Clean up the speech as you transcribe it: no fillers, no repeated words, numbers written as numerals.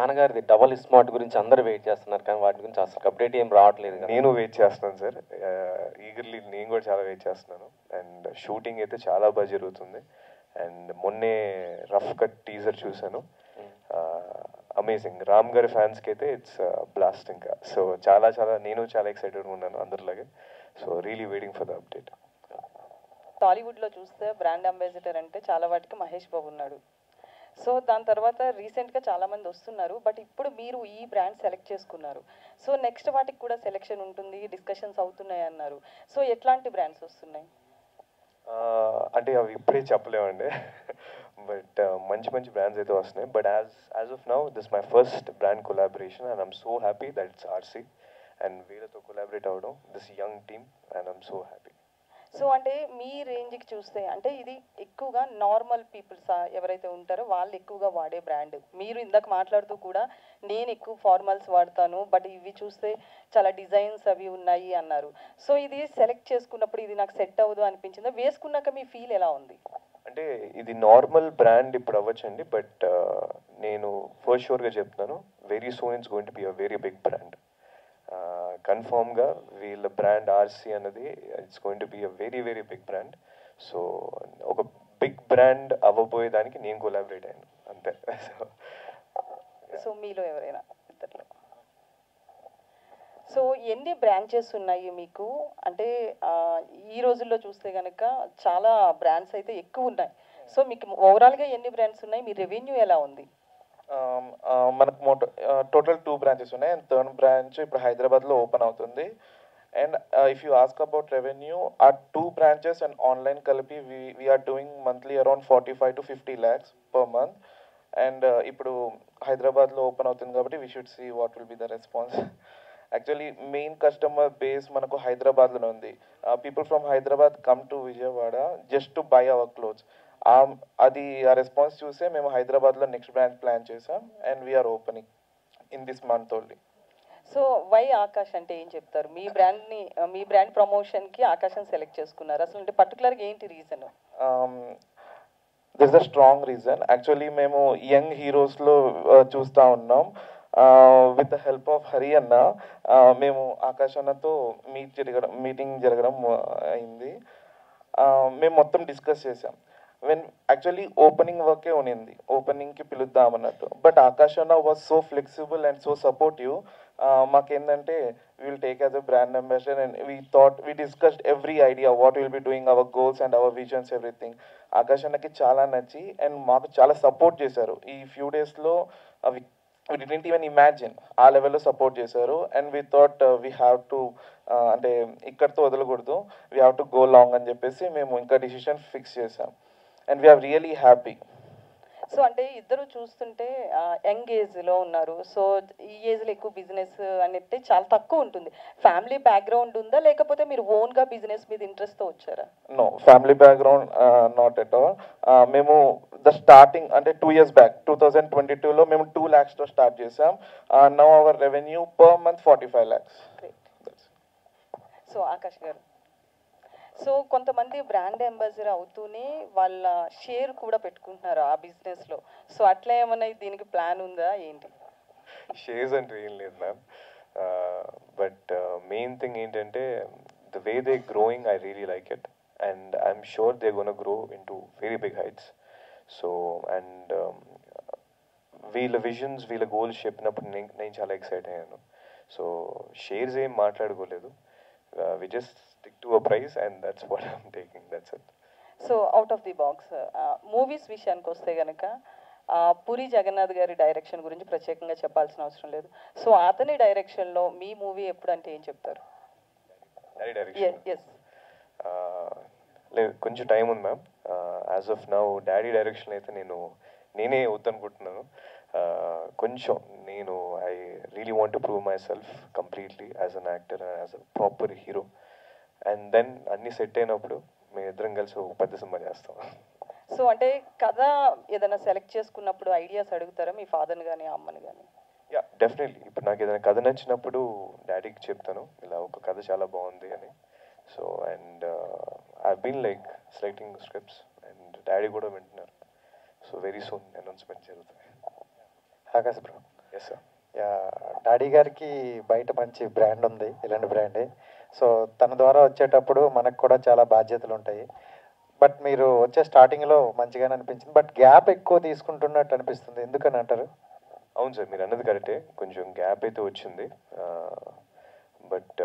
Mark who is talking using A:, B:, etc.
A: నాన్నగారిది double smart గురించి అందరూ wait చేస్తున్నారు, కానీ వాటి గురించి అసలు అప్డేట్ ఏం రావట్లేదు.
B: నేను వెయిట్ చేస్తున్నాను సార్, ఈగర్లీ నేను కూడా చాలా వెయిట్ చేస్తున్నాను. అండ్ షూటింగ్ అయితే చాలా బాగా జరుగుతుంది. అండ్ మొన్నే రఫ్ కట్ టీజర్ చూశాను, అమేజింగ్. రామ్ గారి ఫ్యాన్స్కి అయితే ఇట్స్ బ్లాస్ట్ ఇంకా. సో చాలా నేను చాలా ఎక్సైటెడ్గా ఉన్నాను అందరిలాగే. So really waiting for the update.
C: టాలీవుడ్లో చూస్తే బ్రాండ్ అంబాసిడర్ అంటే చాలా వాటికి మహేష్ బాబు ఉన్నాడు. సో దాని తర్వాత రీసెంట్గా చాలామంది వస్తున్నారు, బట్ ఇప్పుడు మీరు ఈ బ్రాండ్ సెలెక్ట్ చేసుకున్నారు. సో నెక్స్ట్ వాటికి కూడా సెలెక్షన్ ఉంటుంది, డిస్కషన్స్ అవుతున్నాయి అన్నారు. సో ఎట్లాంటి బ్రాండ్స్ వస్తున్నాయి?
B: అంటే అవి ఇప్పుడే చెప్పలేమండి, బట్ మంచి బ్రాండ్స్ అయితే వస్తున్నాయి. But as of now this my first brand collaboration and I'm so happy that it's RC and వీళ్ళతో కొలాబరేట్ అవ్వడం, this young team, and I'm so happy.
C: So అంటే మీ రేంజ్కి చూస్తే అంటే ఇది ఎక్కువగా నార్మల్ పీపుల్స్ ఎవరైతే ఉంటారో వాళ్ళు ఎక్కువగా వాడే బ్రాండ్. మీరు ఇందాక మాట్లాడుతూ కూడా నేను ఎక్కువ ఫార్మల్స్ వాడతాను, బట్ ఇవి చూస్తే చాలా డిజైన్స్ అవి ఉన్నాయి అన్నారు. సో ఇది సెలెక్ట్ చేసుకున్నప్పుడు ఇది నాకు సెట్ అవ్వదు అనిపించిందా? వేసుకున్నాక మీ ఫీల్ ఎలా ఉంది?
B: అంటే ఇది నార్మల్ బ్రాండ్ ఇప్పుడు అవ్వచ్చండి, బట్ నేను ఫస్ట్ షూర్గా చెప్తున్నాను, very soon it's going to be a very big brand. కన్ఫామ్గా వీళ్ళ బ్రాండ్ ఆర్సీ అన్నది it's going to be a very big brand. So ఒక బిగ్ బ్రాండ్ అవ్వబోయేదానికి నేను కొలాబరేట్ అయ్యాను అంతే.
C: సో మీలో ఎవరైనా ఇద్దరు? సో ఎన్ని బ్రాంచెస్ ఉన్నాయి మీకు? అంటే ఈ రోజుల్లో చూస్తే కనుక చాలా బ్రాండ్స్ అయితే ఎక్కువ ఉన్నాయి. సో మీకు ఓవరాల్గా ఎన్ని బ్రాండ్స్ ఉన్నాయి? మీ రెవెన్యూ ఎలా ఉంది?
D: మనకు టోటల్ 2 బ్రాంచెస్ ఉన్నాయి, అండ్ థర్డ్ బ్రాంచ్ ఇప్పుడు హైదరాబాద్లో ఓపెన్ అవుతుంది. And if you ask about revenue, ఆ 2 బ్రాంచెస్ అండ్ ఆన్లైన్ కలిపి we're doing monthly around 45 to 50 lakhs per month. And ఇప్పుడు హైదరాబాద్లో ఓపెన్ అవుతుంది కాబట్టి we should see what will be the response. Actually main customer base మనకు హైదరాబాద్లోనే ఉంది. People from Hyderabad come to Vijayawada just to buy our clothes. అది ఆ response చూసే మేము హైదరాబాద్లో నెక్స్ట్ బ్రాంచ్ ప్లాన్ చేసాం, and we're opening in this month only.
C: So why Akash అంటే ఏం చెప్తారు? మీ బ్రాండ్ ప్రమోషన్కి ఆకాశం సెలెక్ట్ చేసుకున్నారు, అసలు అంటే పర్టికులర్గా ఏంటి reason?
D: This the strong reason. Actually మేము యంగ్ హీరోస్లో చూస్తూ ఉన్నాం. With the help of Hari అన్న మేము ఆకాష్ అన్నతో మీటింగ్ జరగడం అయింది. మేము మొత్తం డిస్కస్ చేసాం. యాక్చువల్లీ ఓపెనింగ్ వర్కే ఉన్నింది, ఓపెనింగ్కి పిలుద్దామన్నట్టు. బట్ ఆకాష్ అన్న was so flexible and so supportive. మాకేంటంటే will take as a brand ambassador, and we discussed every idea what will be doing, our goals and our visions, everything. Akash అన్నకి చాలా నచ్చి and మాకు చాలా support చేశారు. ఈ ఫ్యూ డేస్లో we didn't even imagine ఆ లెవెల్లో సపోర్ట్ చేశారు. And we thought we have to అంటే ఇక్కడితో వదలకూడదు, we have to go long అని చెప్పేసి మేము ఇంకా డిసిషన్ ఫిక్స్ చేసాం. And we're really happy.
C: So అంటే ఇద్దరు చూస్తుంటే యంగ్ ఏజ్లో ఉన్నారు. సో ఈ ఏజ్లో ఎక్కువ బిజినెస్ అనేది చాలా తక్కువ ఉంటుంది. ఫ్యామిలీ బ్యాక్గ్రౌండ్ ఉందా, లేకపోతే మీరు ఓన్గా బిజినెస్ మీద ఇంట్రెస్ట్తో వచ్చారా?
D: No, family background not at all. మేము ద స్టార్టింగ్ అంటే 2 years బ్యాక్ 2022లో మేము 2 lakhsతో స్టార్ట్ చేసాం. Now our revenue per month 45 lakhs.
C: So Akash గారు, సో కొంతమంది బ్రాండ్ అంబాసిడర్ అవుతూనే వాళ్ళ షేర్ కూడా పెట్టుకుంటున్నారు ఆ బిజినెస్లో. సో అట్లా ఏమన్నా దీనికి ప్లాన్ ఉందా ఏంటి?
B: షేర్స్ అంటే ఏం లేదు మ్యామ్, బట్ మెయిన్ థింగ్ ఏంటంటే the way they growing I really like it, and I'm sure they gonna grow in to very big heights. So and వీళ్ళ విజన్స్ వీళ్ళ గోల్స్ చెప్పినప్పుడు నేను చాలా ఎక్సైట్ అయ్యాను. సో షేర్స్ ఏం మాట్లాడుకోలేదు, we just stick to a price and that's what I'm taking, that's it.
C: So out of the box movies విషయానికి వస్తే కనుక పూరి జగన్నాథ్ గారి డైరెక్షన్ గురించి ప్రత్యేకంగా చెప్పాల్సిన అవసరం లేదు. సో అతని డైరెక్షన్లో మీ మూవీ ఎప్పుడు అంటే ఏం చెప్తారు?
B: లేదు, కొంచెం టైం ఉంది ma'am. As of now daddy direction అయితే నేనే వద్దనుకుంటున్నాను. కొంచెం నేను I really want to prove myself completely as an actor and as a proper hero. And then అన్నీ సెట్ అయినప్పుడు మేము ఇద్దరం కలిసి ఒక పెద్ద సినిమా చేస్తాం.
C: సో అంటే కథ ఏదైనా సెలెక్ట్ చేసుకున్నప్పుడు ఐడియాస్ అడుగుతారా మీ ఫాదర్ని కానీ అమ్మని కానీ?
B: Yeah, definitely. ఇప్పుడు నాకు ఏదైనా కథ నచ్చినప్పుడు డాడీకి చెప్తాను, ఇలా ఒక కథ చాలా బాగుంది అని. So and I been like selecting scripts and daddy కూడా వింటున్నారు. సో వెరీ సూన్ అనౌన్స్మెంట్ జరుగుతుంది.
A: Akash bro,
B: yes sir.
E: Daddy గారికి బయట మంచి బ్రాండ్ ఉంది, ఇలాంటి బ్రాండే. సో తన ద్వారా వచ్చేటప్పుడు మనకు కూడా చాలా బాధ్యతలు ఉంటాయి. బట్ మీరు వచ్చే స్టార్టింగ్లో మంచిగానే అనిపించింది, బట్ గ్యాప్ ఎక్కువ తీసుకుంటున్నట్టు అనిపిస్తుంది, ఎందుకని అంటారు?
B: అవును సార్, మీరు అన్నది కరెక్టే, కొంచెం గ్యాప్ అయితే వచ్చింది. బట్